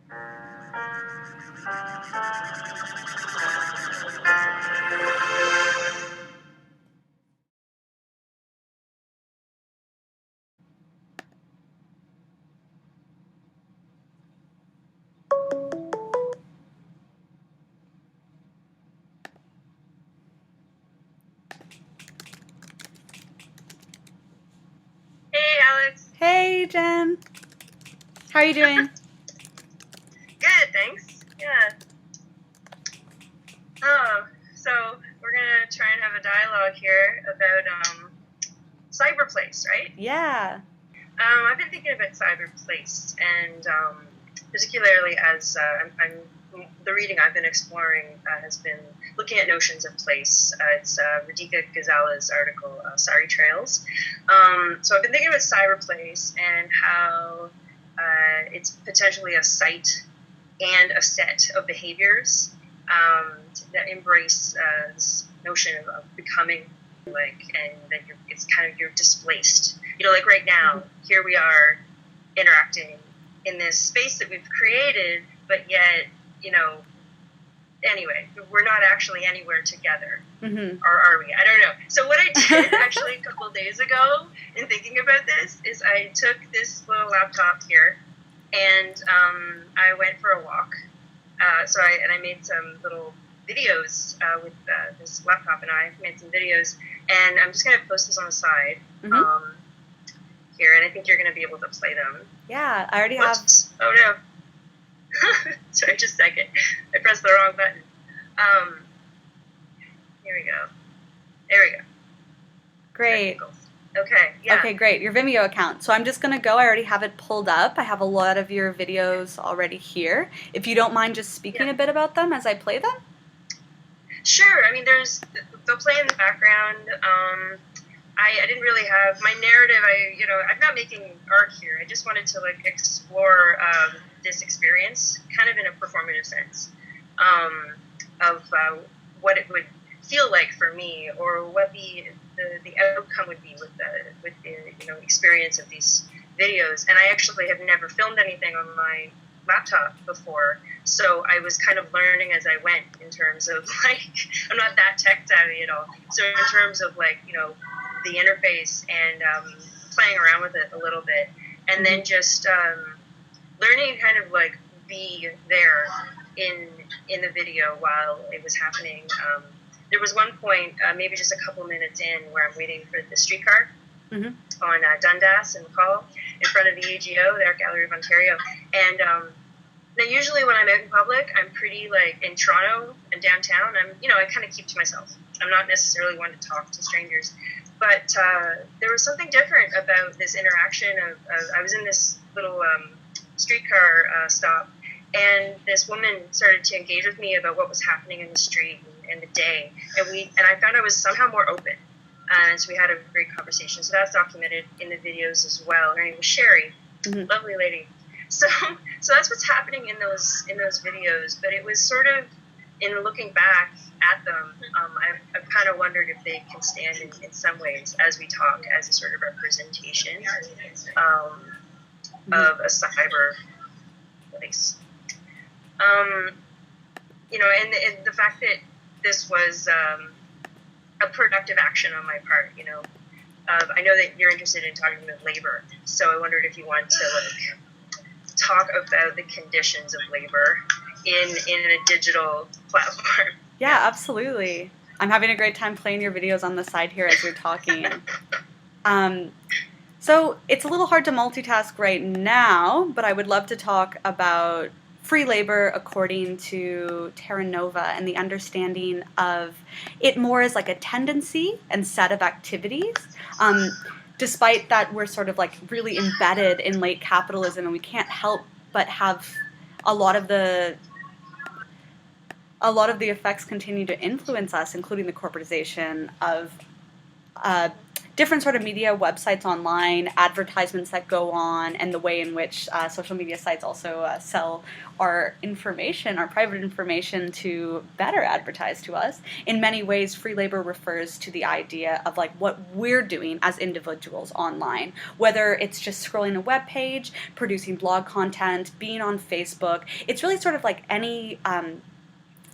Hey, Alex. Hey, Jen. How are you doing? Good, thanks. Yeah. So we're gonna try and have a dialogue here about CyberPlace, right? Yeah. I've been thinking about CyberPlace, and particularly as the reading I've been exploring has been looking at notions of place. It's Radhika Ghazala's article, Sari Trails. So I've been thinking about CyberPlace and how it's potentially a site and a set of behaviors that embrace this notion of becoming and that it's kind of you're displaced. Like right now, here we are interacting in this space that we've created, but yet, anyway, we're not actually anywhere together. Mm-hmm. Or are we? I don't know. So what I did actually a couple of days ago in thinking about this is I took this little laptop here and I went for a walk. So I made some little videos with this laptop, and I made some videos, and I'm just going to post this on the side here, and I think you're going to be able to play them. Yeah, I already Whoops. have. Oh, no. Sorry, just a second. I pressed the wrong button. Here we go. There we go. Great. Okay, yeah. Okay, great. Your Vimeo account. So I'm just going to go. I already have it pulled up. I have a lot of your videos already here. If you don't mind just speaking a bit about them as I play them? Sure. I mean, they'll play in the background. I didn't really have my narrative. I'm not making art here. I just wanted to explore this experience kind of in a performative sense of what it would feel like for me, or what the outcome would be with the experience of these videos. And I actually have never filmed anything on my laptop before, so I was kind of learning as I went in terms of I'm not that tech savvy at all. So in terms of the interface and playing around with it a little bit, and then just learning kind of be there in the video while it was happening. There was one point, maybe just a couple minutes in, where I'm waiting for the streetcar on Dundas and McCall in front of the AGO, the Art Gallery of Ontario. And now usually when I'm out in public, I'm pretty in Toronto and downtown. I kind of keep to myself. I'm not necessarily one to talk to strangers. But there was something different about this interaction I was in this little streetcar stop, and this woman started to engage with me about what was happening in the street and the day, and I found I was somehow more open, and so we had a great conversation. So that's documented in the videos as well. Her name was Sherry, lovely lady. So that's what's happening in those videos. But it was sort of, in looking back at them, I've kind of wondered if they can stand in some ways as we talk as a sort of representation of a cyber place. And the fact that this was a productive action on my part, I know that you're interested in talking about labor, so I wondered if you want to talk about the conditions of labor in a digital platform. Yeah, absolutely. I'm having a great time playing your videos on the side here as you're talking. So it's a little hard to multitask right now, but I would love to talk about free labor according to Terra Nova and the understanding of it more as a tendency and set of activities. Despite that we're sort of really embedded in late capitalism, and we can't help but have a lot of the effects continue to influence us, including the corporatization of different sort of media websites online, advertisements that go on, and the way in which social media sites also sell our information, our private information, to better advertise to us. In many ways, free labor refers to the idea of like what we're doing as individuals online, whether it's just scrolling a web page, producing blog content, being on Facebook. It's really sort of like any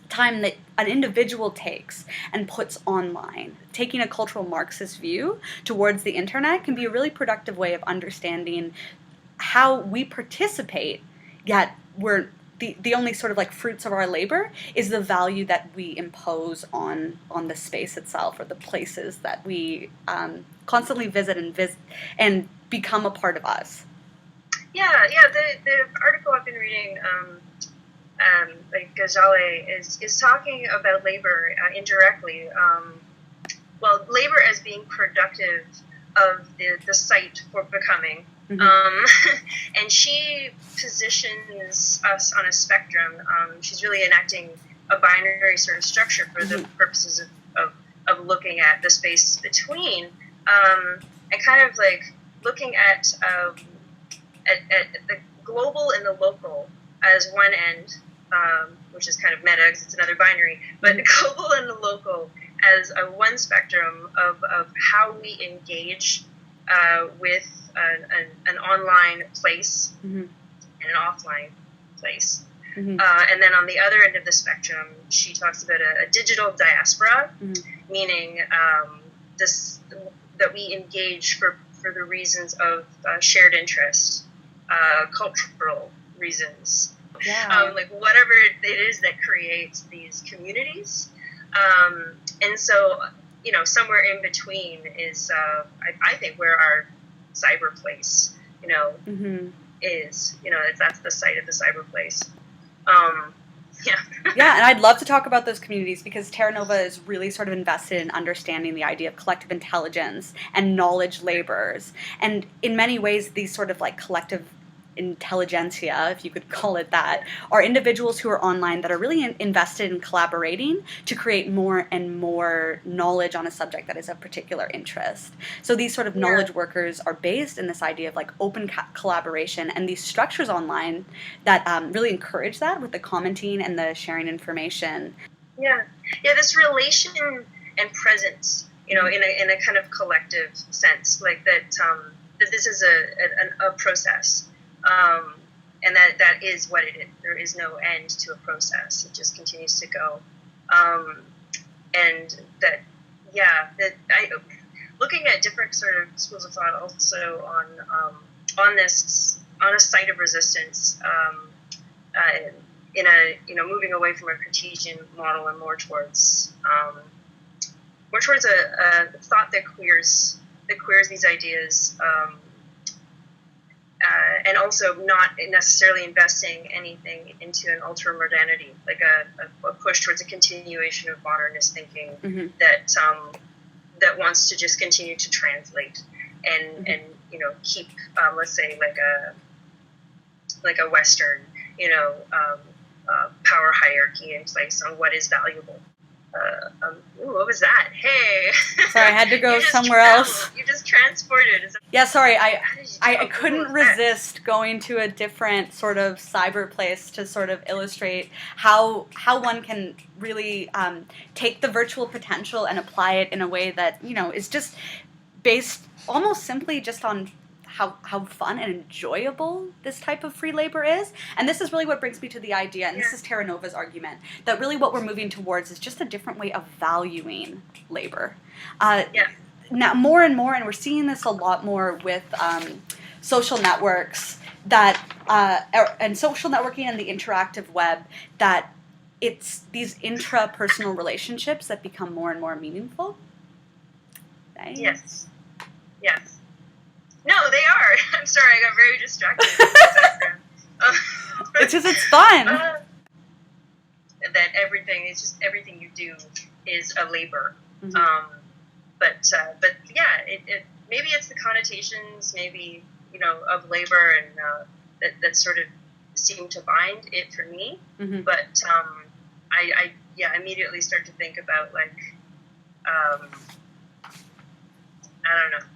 time that an individual takes and puts online. Taking a cultural Marxist view towards the internet can be a really productive way of understanding how we participate, yet we're the only sort of like fruits of our labor is the value that we impose on the space itself, or the places that we constantly visit and become a part of us. Yeah. The article I've been reading, like Gajale, is talking about labor indirectly. Well, labor as being productive of the site for becoming. And she positions us on a spectrum. She's really enacting a binary sort of structure for the purposes of looking at the space between, and kind of like looking at the global and the local as one end, which is kind of meta because it's another binary, but the global and the local as a one spectrum of how we engage with an online place and an offline place. And then on the other end of the spectrum, she talks about a digital diaspora, meaning that we engage for the reasons of shared interest, cultural reasons, like whatever it is that creates these communities. And so, somewhere in between is, I think, where our CyberPlace, is. That's the site of the CyberPlace. Yeah, and I'd love to talk about those communities because Terra Nova is really sort of invested in understanding the idea of collective intelligence and knowledge laborers. And in many ways, these sort of like collective intelligentsia, if you could call it that, are individuals who are online that are really invested in collaborating to create more and more knowledge on a subject that is of particular interest. So these sort of knowledge workers are based in this idea of like open collaboration, and these structures online that really encourage that with the commenting and the sharing information. Yeah, this relation and presence, in a kind of collective sense, like that this is a process. And that is what it is. There is no end to a process. It just continues to go. And looking at different sort of schools of thought also on a site of resistance, moving away from a Cartesian model and more towards a thought that queers these ideas, and also not necessarily investing anything into an ultra-modernity, like a push towards a continuation of modernist thinking that wants to just continue to translate and keep, let's say, like a Western, power hierarchy in place on what is valuable. What was that? Hey. Sorry, I had to go somewhere else. You just transported. Yeah, sorry, I couldn't resist going to a different sort of CyberPlace to sort of illustrate how one can really take the virtual potential and apply it in a way that, is just based almost simply just on how fun and enjoyable this type of free labor is. And this is really what brings me to the idea, and this is Terra Nova's argument, that really what we're moving towards is just a different way of valuing labor. Now, more and more, and we're seeing this a lot more with social networks and social networking and the interactive web, that it's these intrapersonal relationships that become more and more meaningful. Right? Yes. No, they are. I'm sorry, I got very distracted. It's just, it's fun. That everything you do is a labor. But it maybe it's the connotations, maybe of labor, and that sort of seem to bind it for me. But I immediately start to think about I don't know.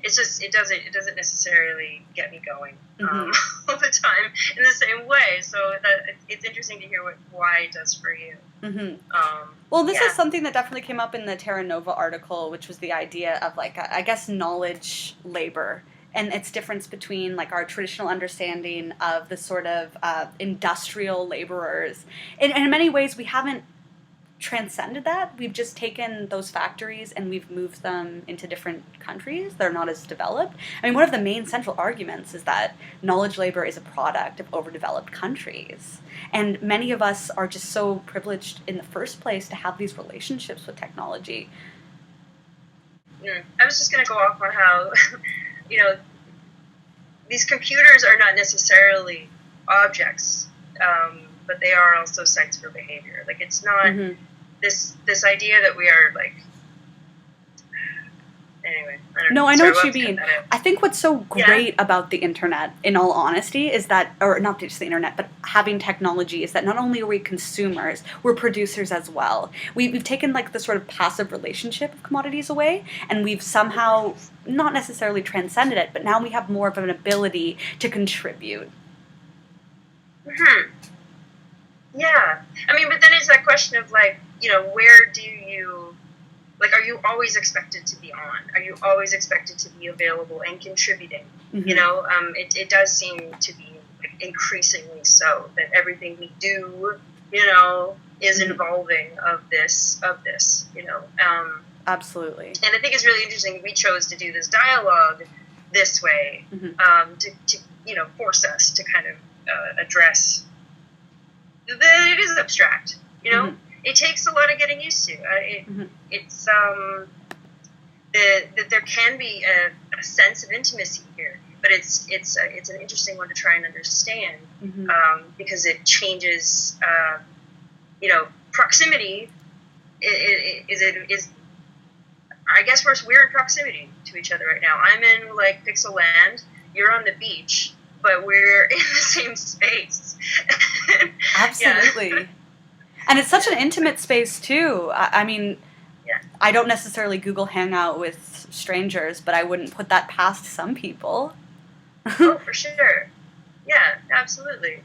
It's just it doesn't necessarily get me going all the time in the same way. So that it's interesting to hear why it does for you. Well, this is something that definitely came up in the Terra Nova article, which was the idea of like I guess knowledge labor and its difference between like our traditional understanding of the sort of industrial laborers. In many ways, we haven't transcended that. We've just taken those factories and we've moved them into different countries. They're not as developed. I mean, one of the main central arguments is that knowledge labor is a product of overdeveloped countries. And many of us are just so privileged in the first place to have these relationships with technology. I was just going to go off on how, these computers are not necessarily objects, but they are also sites for behavior. Like, it's not this idea that we are, like, anyway. I know what you mean. I think what's so great about the internet, in all honesty, is that, or not just the internet, but having technology, is that not only are we consumers, we're producers as well. We've taken like the sort of passive relationship of commodities away, and we've somehow not necessarily transcended it, but now we have more of an ability to contribute. Yeah. I mean, but then it's that question of like, where do you, like, are you always expected to be on? Are you always expected to be available and contributing? It does seem to be like, increasingly so that everything we do, is involving of this. Absolutely. And I think it's really interesting we chose to do this dialogue this way, to force us to kind of address that it is abstract. It takes a lot of getting used to. It's that there can be a sense of intimacy here, but it's an interesting one to try and understand because it changes. Proximity is. I guess we're in proximity to each other right now. I'm in like Pixel Land. You're on the beach, but we're in the same space. Absolutely. Yeah. And it's such an intimate space, too. I mean, I don't necessarily Google Hangout with strangers, but I wouldn't put that past some people. Oh, for sure. Yeah, absolutely.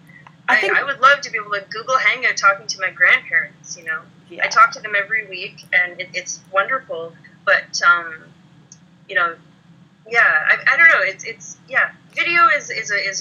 I would love to be able to Google Hangout talking to my grandparents, Yeah. I talk to them every week, and it's wonderful. But, I don't know. It's video is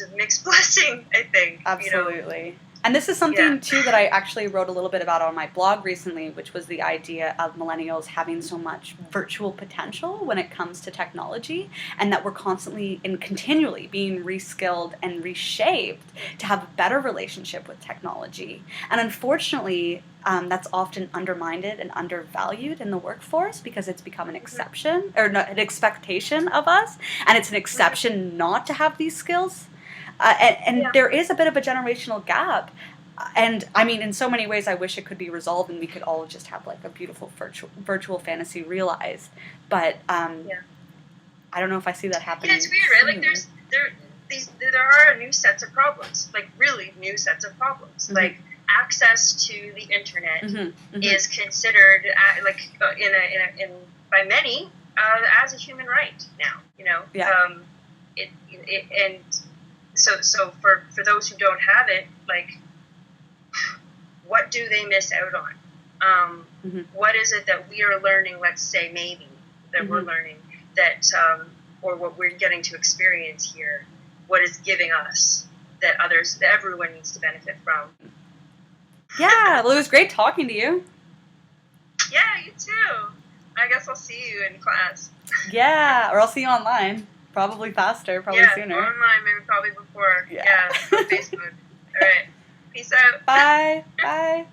a mixed blessing, I think. Absolutely. And this is something, too, that I actually wrote a little bit about on my blog recently, which was the idea of millennials having so much virtual potential when it comes to technology, and that we're constantly and continually being reskilled and reshaped to have a better relationship with technology. And unfortunately, that's often undermined and undervalued in the workforce because it's become an exception, or an expectation of us, and it's an exception not to have these skills. There is a bit of a generational gap. And, I mean, in so many ways, I wish it could be resolved and we could all just have, like, a beautiful virtual fantasy realized. But I don't know if I see that happening. Yeah, it's weird, right? Like, there are new sets of problems. Like, really new sets of problems. Like, access to the internet is considered, by many, as a human right now, and... So for those who don't have it, like, what do they miss out on? What is it that we are learning, let's say maybe, that we're learning, that, or what we're getting to experience here, what is giving us that everyone needs to benefit from? Yeah, well, it was great talking to you. Yeah, you too. I guess I'll see you in class. Yeah, or I'll see you online. Probably faster, probably sooner. Yeah, online, maybe probably before. Yeah, on Facebook. All right. Peace out. Bye. Bye.